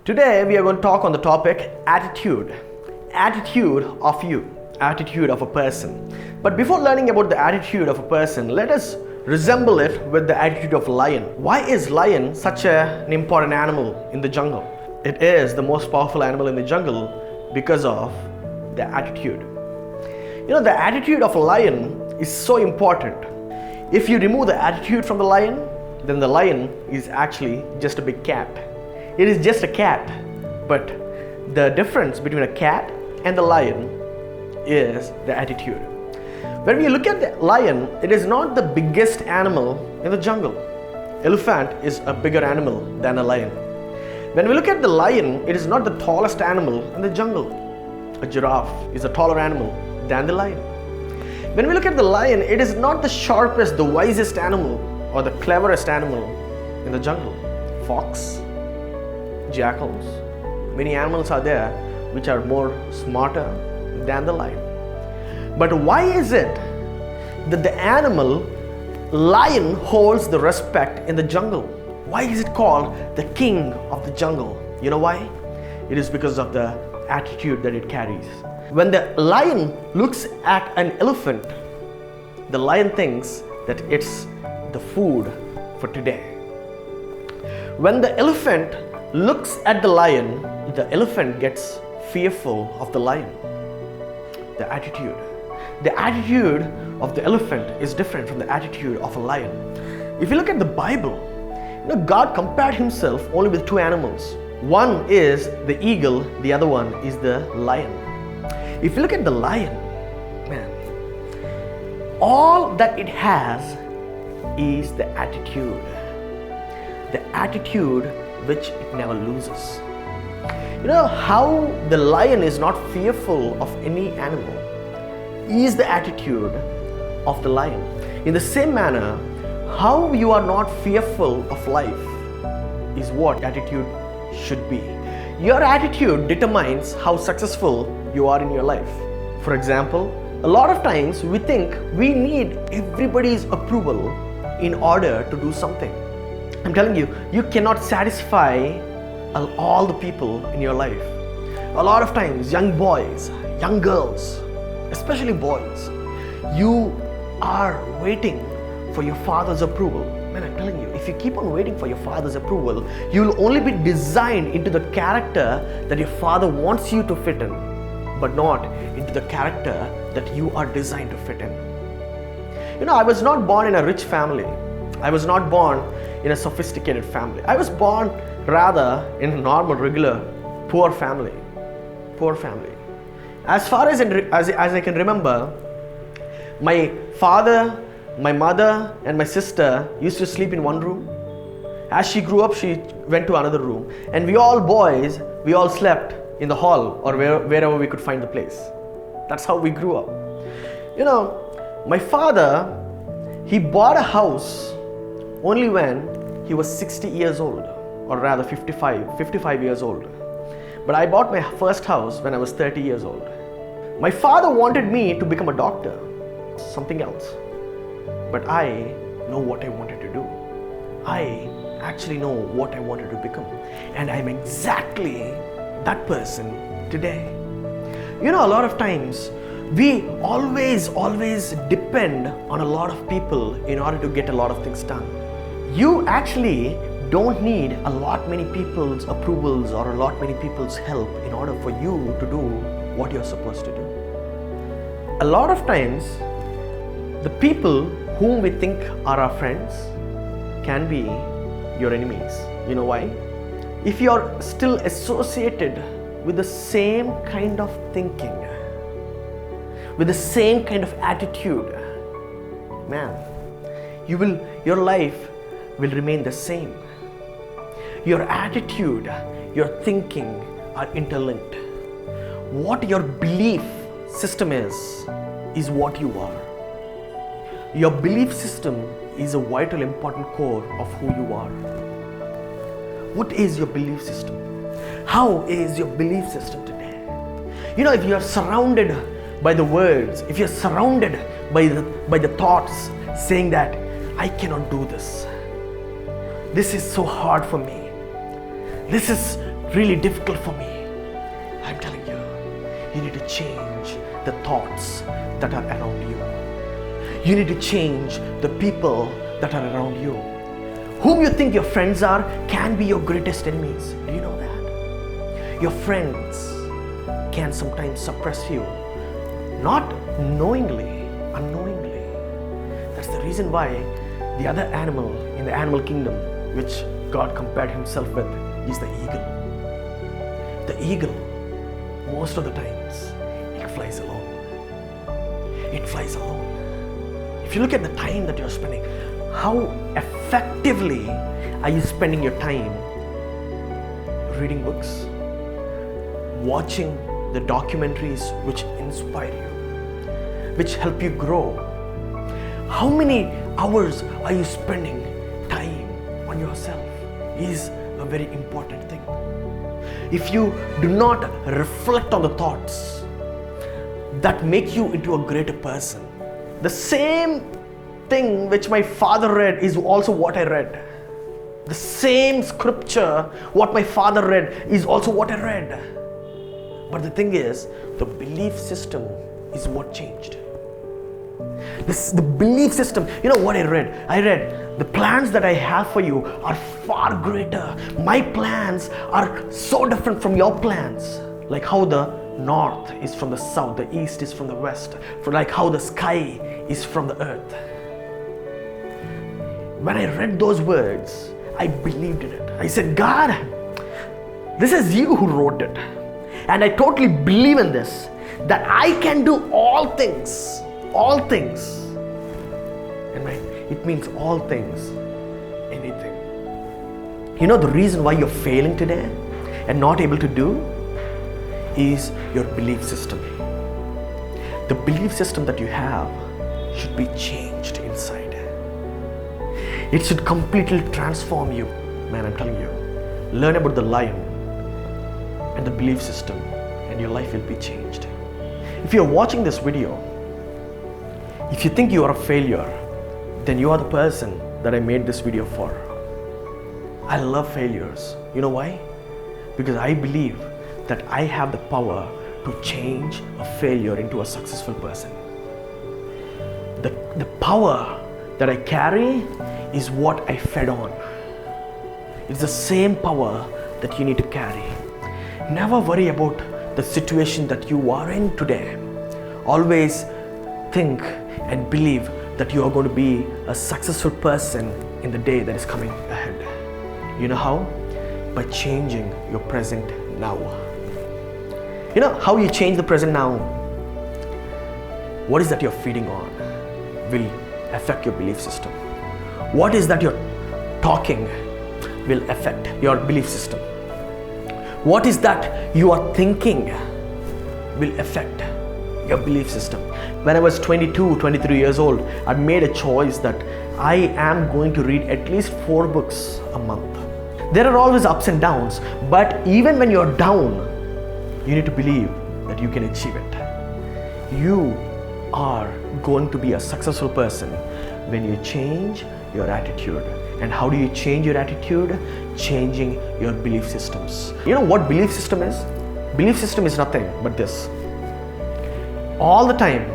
Today we are going to talk on the topic attitude. Attitude of you, attitude of a person. But before learning about the attitude of a person, let us resemble it with the attitude of a lion. Why is lion such an important animal in the jungle? It is the most powerful animal in the jungle because of the attitude. You know, the attitude of a lion is so important. If you remove the attitude from the lion, then the lion is actually just a big cat. It is just a cat, but the difference between a cat and the lion is the attitude. When we look at the lion, it is not the biggest animal in the jungle. Elephant is a bigger animal than a lion. When we look at the lion, it is not the tallest animal in the jungle. A giraffe is a taller animal than the lion. When we look at the lion, it is not the sharpest, the wisest animal or the cleverest animal in the jungle. Fox, jackals, many animals are there which are more smarter than the lion. But why is it that the animal lion holds the respect in the jungle? Why is it called the king of the jungle? You know why? It is because of the attitude that it carries. When the lion looks at an elephant, the lion thinks that it's the food for today. When the elephant looks at the lion, the elephant gets fearful of the lion. The attitude. The attitude of the elephant is different from the attitude of a lion. If you look at the Bible, God compared himself only with two animals. One is the eagle, the other one is the lion. If you look at the lion, man, all that it has is the attitude. The attitude which it never loses. You know how the lion is not fearful of any animal is the attitude of the lion. In the same manner, how you are not fearful of life is what attitude should be. Your attitude determines how successful you are in your life. For example, a lot of times we think we need everybody's approval in order to do something. I'm telling you, you cannot satisfy all the people in your life. A lot of times, young boys, young girls, especially boys, you are waiting for your father's approval. Man, I'm telling you, if you keep on waiting for your father's approval, you will only be designed into the character that your father wants you to fit in, but not into the character that you are designed to fit in. You know, I was not born in a rich family. I was not born in a sophisticated family. I was born rather in a normal, regular, poor family. Poor family. As far as I can remember, my father, my mother and my sister used to sleep in one room. As she grew up, she went to another room. And we all boys, we all slept in the hall or wherever we could find the place. That's how we grew up. You know, my father, he bought a house only when he was 60 years old, or rather 55 years old. But I bought my first house when I was 30 years old. My father wanted me to become a doctor, something else. But I know what I wanted to do. I actually know what I wanted to become. And I'm exactly that person today. You know, a lot of times, we always depend on a lot of people in order to get a lot of things done. You actually don't need a lot many people's approvals or a lot many people's help in order for you to do what you're supposed to do. A lot of times, the people whom we think are our friends can be your enemies. You know why? If you're still associated with the same kind of thinking, with the same kind of attitude, man, your life will remain the same. Your attitude, your thinking are interlinked. What your belief system is what you are. Your belief system is a vital important core of who you are. What is your belief system? How is your belief system today? You know, if you are surrounded by the words, if you're surrounded by the thoughts saying that I cannot do this, this is so hard for me, this is really difficult for me. I'm telling you, you need to change the thoughts that are around you. You need to change the people that are around you. Whom you think your friends are can be your greatest enemies. Do you know that? Your friends can sometimes suppress you, not knowingly, unknowingly. That's the reason why the other animal in the animal kingdom, which God compared himself with, is the eagle. The eagle, most of the times, it flies alone. It flies alone. If you look at the time that you're spending, how effectively are you spending your time reading books, watching the documentaries which inspire you, which help you grow? How many hours are you spending time on yourself is a very important thing. If you do not reflect on the thoughts that make you into a greater person, the same thing which my father read is also what I read. The same scripture what my father read is also what I read. But the thing is, the belief system is what changed. The belief system, you know what I read? I read, the plans that I have for you are far greater. My plans are so different from your plans. Like how the north is from the south, the east is from the west, like how the sky is from the earth. When I read those words, I believed in it. I said, God, this is you who wrote it. And I totally believe in this, that I can do all things. All things. And it means all things, anything. You know the reason why you're failing today and not able to do is your belief system. The belief system that you have should be changed inside. It should completely transform you. Man, I'm telling you. Learn about the lion and the belief system and your life will be changed. If you're watching this video, if you think you are a failure, then you are the person that I made this video for. I love failures. You know why? Because I believe that I have the power to change a failure into a successful person. The power that I carry is what I fed on. It's the same power that you need to carry. Never worry about the situation that you are in today. Always think and believe that you are going to be a successful person in the day that is coming ahead. You know how? By changing your present now. You know how you change the present now? What is that you're feeding on will affect your belief system. What is that you're talking will affect your belief system. What is that you are thinking will affect your belief system. When I was 22, 23 years old, I made a choice that I am going to read at least 4 books a month. There are always ups and downs, but even when you're down, you need to believe that you can achieve it. You are going to be a successful person when you change your attitude. And how do you change your attitude? Changing your belief systems. You know what belief system is? Belief system is nothing but this. All the time,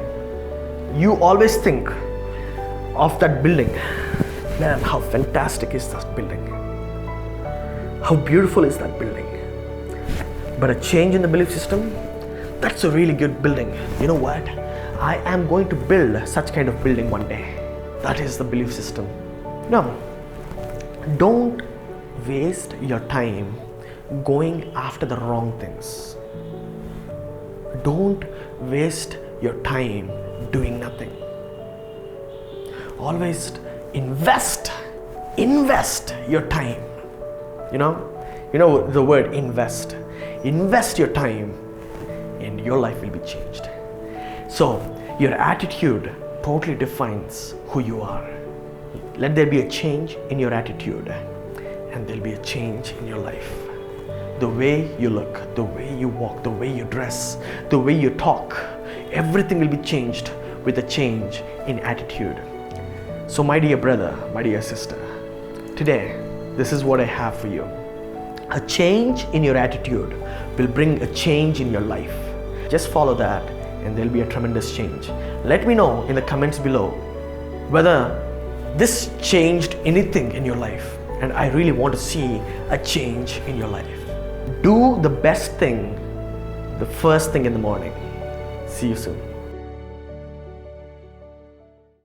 you always think of that building. Man, how fantastic is that building? How beautiful is that building? But a change in the belief system, that's a really good building. You know what? I am going to build such kind of building one day. That is the belief system. No, don't waste your time going after the wrong things. Don't waste your time doing nothing. Always invest your time. You know the word invest. Invest your time and your life will be changed. So your attitude totally defines who you are. Let there be a change in your attitude and there'll be a change in your life. The way you look, the way you walk, the way you dress, the way you talk, everything will be changed with a change in attitude. So my dear brother, my dear sister, today, this is what I have for you. A change in your attitude will bring a change in your life. Just follow that and there'll be a tremendous change. Let me know in the comments below whether this changed anything in your life, and I really want to see a change in your life. Do the best thing the first thing in the morning. See you soon.